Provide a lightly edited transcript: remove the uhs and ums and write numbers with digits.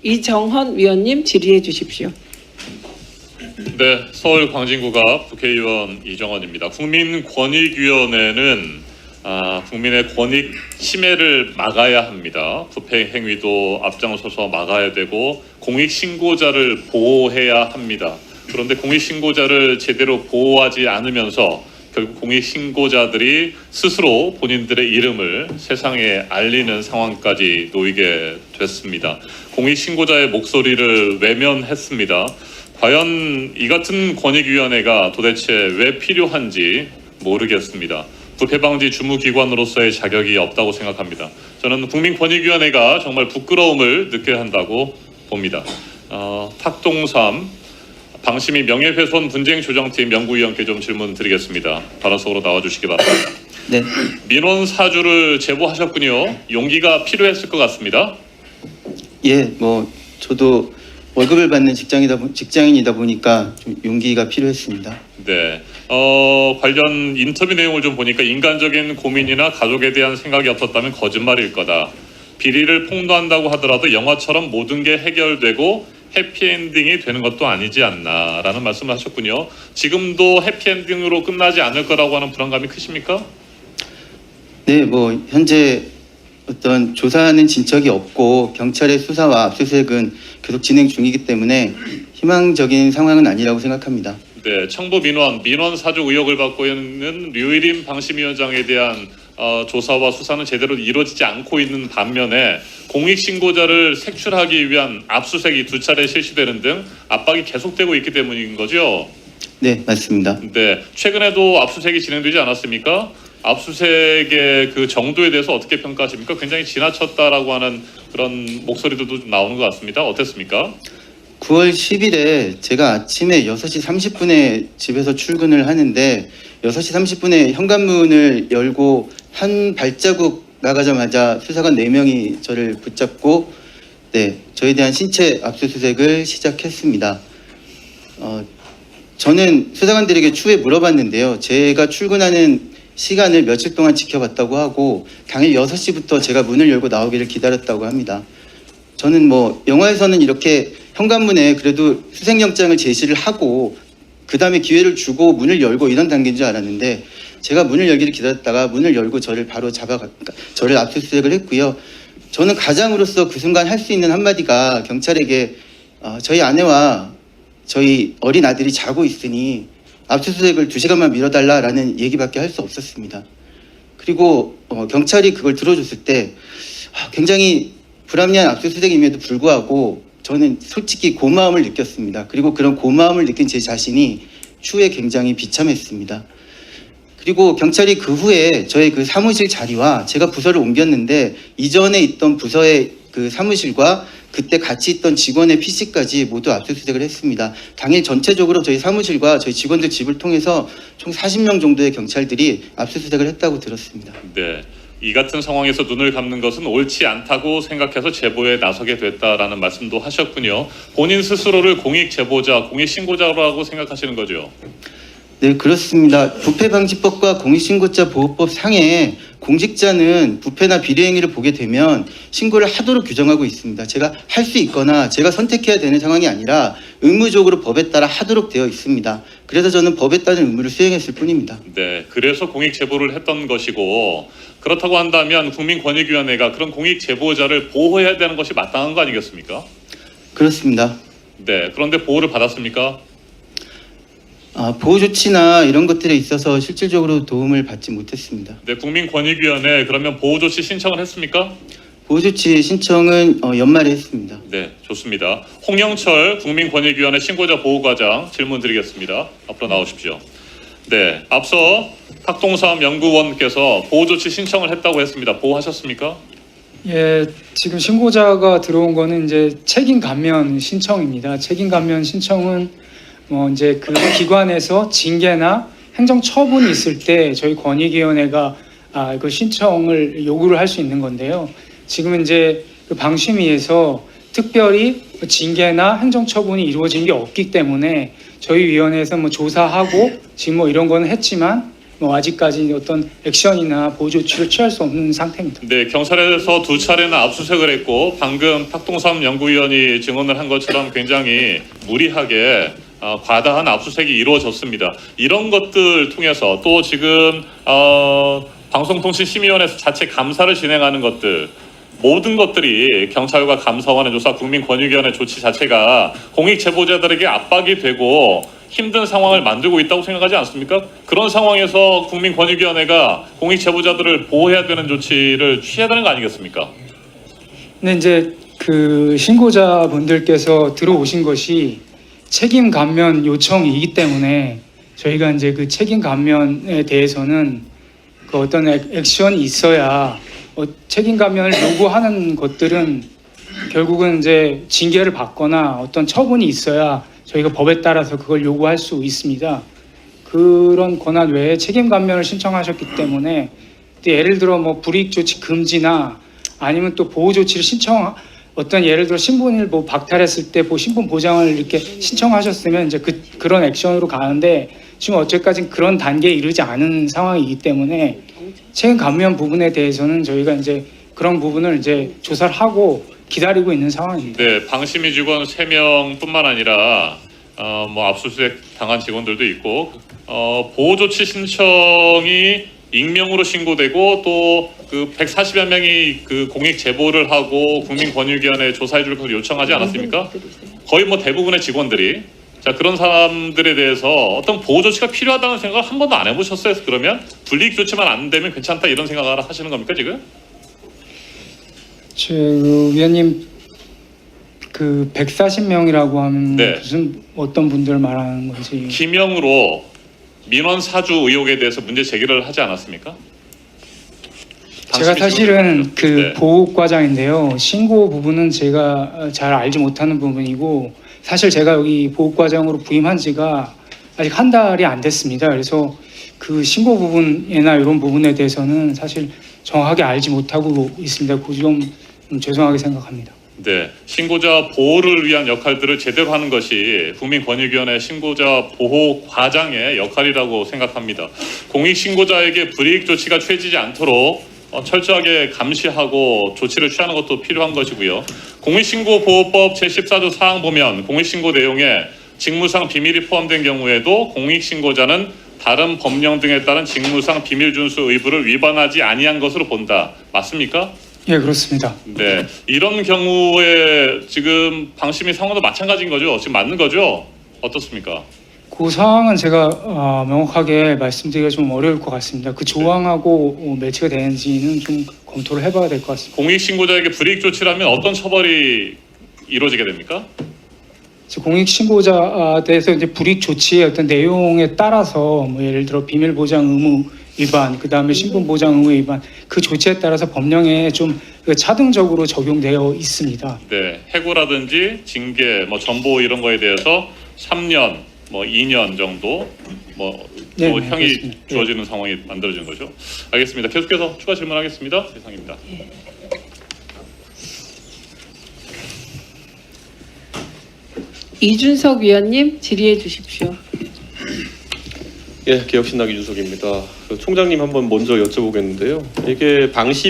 이정헌 위원님 질의해 주십시오. 네, 서울 광진구갑 국회의원 이정헌입니다. 국민권익위원회는 국민의 권익 침해를 막아야 합니다. 부패 행위도 앞장서서 막아야 되고 공익신고자를 보호해야 합니다. 그런데 공익신고자를 제대로 보호하지 않으면서 결국 공익신고자들이 스스로 본인들의 이름을 세상에 알리는 상황까지 놓이게 됐습니다. 공익신고자의 목소리를 외면했습니다. 과연 이 같은 권익위원회가 도대체 왜 필요한지 모르겠습니다. 부패방지 주무기관으로서의 자격이 없다고 생각합니다. 저는 국민권익위원회가 정말 부끄러움을 느껴야 한다고 봅니다. 탁동삼 방심이 명예훼손 분쟁조정팀 연구위원께 좀 질문 드리겠습니다. 발언석으로 나와주시기 바랍니다. 네. 민원 사주를 제보하셨군요. 용기가 필요했을 것 같습니다. 예, 뭐 저도 월급을 받는 직장인이다 보니까 좀 용기가 필요했습니다. 네. 관련 인터뷰 내용을 좀 보니까 인간적인 고민이나 가족에 대한 생각이 없었다면 거짓말일 거다. 비리를 폭로한다고 하더라도 영화처럼 모든 게 해결되고 해피엔딩이 되는 것도 아니지 않나라는 말씀을 하셨군요. 지금도 해피엔딩으로 끝나지 않을 거라고 하는 불안감이 크십니까? 네, 뭐 현재 어떤 조사하는 진척이 없고 경찰의 수사와 압수수색은 계속 진행 중이기 때문에 희망적인 상황은 아니라고 생각합니다. 네, 청부 민원 사주 의혹을 받고 있는 류일임 방심위원장에 대한 조사와 수사는 제대로 이루어지지 않고 있는 반면에 공익신고자를 색출하기 위한 압수수색이 2차례 실시되는 등 압박이 계속되고 있기 때문인 거죠? 네, 맞습니다. 네, 최근에도 압수수색이 진행되지 않았습니까? 압수수색의 그 정도에 대해서 어떻게 평가하십니까? 굉장히 지나쳤다라고 하는 그런 목소리도 좀 나오는 것 같습니다. 어땠습니까? 9월 10일에 제가 아침에 6시 30분에 집에서 출근을 하는데 6시 30분에 현관문을 열고 한 발자국 나가자마자 수사관 4명이 저를 붙잡고 저에 대한 신체 압수수색을 시작했습니다. 저는 수사관들에게 추후에 물어봤는데요. 제가 출근하는 시간을 며칠 동안 지켜봤다고 하고 당일 6시부터 제가 문을 열고 나오기를 기다렸다고 합니다. 저는 뭐 영화에서는 이렇게 현관문에 그래도 수색영장을 제시를 하고 그 다음에 기회를 주고 문을 열고 이런 단계인 줄 알았는데 제가 문을 열기를 기다렸다가 문을 열고 저를 바로 저를 압수수색을 했고요. 저는 가장으로서 그 순간 할 수 있는 한마디가 경찰에게 저희 아내와 저희 어린 아들이 자고 있으니 압수수색을 2시간만 미뤄달라라는 얘기밖에 할 수 없었습니다. 그리고 경찰이 그걸 들어줬을 때 굉장히 불합리한 압수수색임에도 불구하고 저는 솔직히 고마움을 느꼈습니다. 그리고 그런 고마움을 느낀 제 자신이 추후에 굉장히 비참했습니다. 그리고 경찰이 그 후에 저의 그 사무실 자리와 제가 부서를 옮겼는데 이전에 있던 부서의 그 사무실과 그때 같이 있던 직원의 PC까지 모두 압수수색을 했습니다. 당일 전체적으로 저희 사무실과 저희 직원들 집을 통해서 총 40명 정도의 경찰들이 압수수색을 했다고 들었습니다. 네. 이 같은 상황에서 눈을 감는 것은 옳지 않다고 생각해서 제보에 나서게 됐다라는 말씀도 하셨군요. 본인 스스로를 공익제보자, 공익신고자라고 생각하시는 거죠? 네, 그렇습니다. 부패방지법과 공익신고자 보호법 상에 공직자는 부패나 비리 행위를 보게 되면 신고를 하도록 규정하고 있습니다. 제가 할 수 있거나 제가 선택해야 되는 상황이 아니라 의무적으로 법에 따라 하도록 되어 있습니다. 그래서 저는 법에 따른 의무를 수행했을 뿐입니다. 네, 그래서 공익제보를 했던 것이고 그렇다고 한다면 국민권익위원회가 그런 공익제보자를 보호해야 되는 것이 마땅한 거 아니겠습니까? 그렇습니다. 네, 그런데 보호를 받았습니까? 보호 조치나 이런 것들에 있어서 실질적으로 도움을 받지 못했습니다. 네, 국민권익위원회 그러면 보호 조치 신청을 했습니까? 보호 조치 신청은 연말에 했습니다. 네, 좋습니다. 홍영철 국민권익위원회 신고자 보호과장 질문 드리겠습니다. 앞으로 나오십시오. 네, 앞서 탁동삼 연구원께서 보호 조치 신청을 했다고 했습니다. 보호하셨습니까? 예, 지금 신고자가 들어온 거는 이제 책임 감면 신청입니다. 책임 감면 신청은 이제 그 기관에서 징계나 행정 처분이 있을 때 저희 권익위원회가 그 신청을 요구를 할 수 있는 건데요. 지금 이제 그 방심위에서 특별히 징계나 행정 처분이 이루어진 게 없기 때문에 저희 위원회에서 조사하고 지금 이런 거는 했지만 뭐 아직까지 어떤 액션이나 보호 조치를 취할 수 없는 상태입니다. 네, 경찰에서 2차례나 압수수색을 했고 방금 탁동삼 연구위원이 증언을 한 것처럼 굉장히 무리하게 과다한 압수수색이 이루어졌습니다. 이런 것들 통해서 또 지금 방송통신심의위원회에서 자체 감사를 진행하는 것들 모든 것들이 경찰과 감사원의 조사, 국민권익위원회 조치 자체가 공익 제보자들에게 압박이 되고 힘든 상황을 만들고 있다고 생각하지 않습니까? 그런 상황에서 국민권익위원회가 공익 제보자들을 보호해야 되는 조치를 취해야 되는 거 아니겠습니까? 근데 이제 그 신고자분들께서 들어오신 것이 책임 감면 요청이기 때문에 저희가 이제 그 책임 감면에 대해서는 그 어떤 액션이 있어야 책임 감면을 요구하는 것들은 결국은 이제 징계를 받거나 어떤 처분이 있어야 저희가 법에 따라서 그걸 요구할 수 있습니다. 그런 권한 외에 책임 감면을 신청하셨기 때문에 예를 들어 뭐 불이익 조치 금지나 아니면 또 보호 조치를 어떤 예를 들어 신분을 뭐 박탈했을 때 신분 보장을 이렇게 신청하셨으면 이제 그런 액션으로 가는데 지금 어제까지 그런 단계에 이르지 않은 상황이기 때문에 책임 감면 부분에 대해서는 저희가 이제 그런 부분을 이제 조사를 하고 기다리고 있는 상황입니다. 네, 방심위 직원 3명뿐만 아니라 뭐 압수수색 당한 직원들도 있고 보호 조치 신청이 익명으로 신고되고 또 그 140여 명이 그 공익 제보를 하고 국민권익위원회에 조사해 줄 것을 요청하지 않았습니까? 거의 뭐 대부분의 직원들이 자 그런 사람들에 대해서 어떤 보호 조치가 필요하다는 생각을 한 번도 안 해보셨어요? 그러면 불이익 조치만 안 되면 괜찮다 이런 생각을 하시는 겁니까 지금? 그 위원님 그 140명이라고 하면 네. 무슨 어떤 분들 말하는 건지 기명으로 민원 사주 의혹에 대해서 문제 제기를 하지 않았습니까? 제가 사실은 그 네. 보호과장인데요. 신고 부분은 제가 잘 알지 못하는 부분이고 사실 제가 여기 보호과장으로 부임한 지가 아직 한 달이 안 됐습니다. 그래서 그 신고 부분이나 이런 부분에 대해서는 사실 정확하게 알지 못하고 있습니다. 그 좀 죄송하게 생각합니다. 네, 신고자 보호를 위한 역할들을 제대로 하는 것이 국민권익위원회 신고자 보호 과장의 역할이라고 생각합니다. 공익 신고자에게 불이익 조치가 취해지지 않도록 철저하게 감시하고 조치를 취하는 것도 필요한 것이고요. 공익신고보호법 제14조 사항 보면 공익신고 내용에 직무상 비밀이 포함된 경우에도 공익신고자는 다른 법령 등에 따른 직무상 비밀 준수 의무를 위반하지 아니한 것으로 본다. 맞습니까? 예, 그렇습니다. 네, 이런 경우에 지금 방심위 상황도 마찬가지인 거죠? 지금 맞는 거죠? 어떻습니까? 그 사항은 제가 명확하게 말씀드리기가 좀 어려울 것 같습니다. 그 조항하고 매치가 되는지는 좀 검토를 해봐야 될 것 같습니다. 공익신고자에게 불이익 조치라면 어떤 처벌이 이루어지게 됩니까? 공익신고자에 대해서 이제 불이익 조치의 어떤 내용에 따라서 뭐 예를 들어 비밀 보장 의무 위반, 그 다음에 신분 보장 의무 위반, 그 조치에 따라서 법령에 좀 차등적으로 적용되어 있습니다. 네, 해고라든지 징계, 뭐 전보 이런 거에 대해서 3년, 뭐 2년 정도 뭐 네, 또 네, 형이 그렇습니다. 주어지는 상황이 만들어진 거죠. 알겠습니다. 계속해서 추가 질문하겠습니다. 이상입니다. 이준석 위원님 질의해 주십시오. 예, 개혁신당 이준석입니다. 총장님 한번 먼저 여쭤보겠는데요. 이게 방심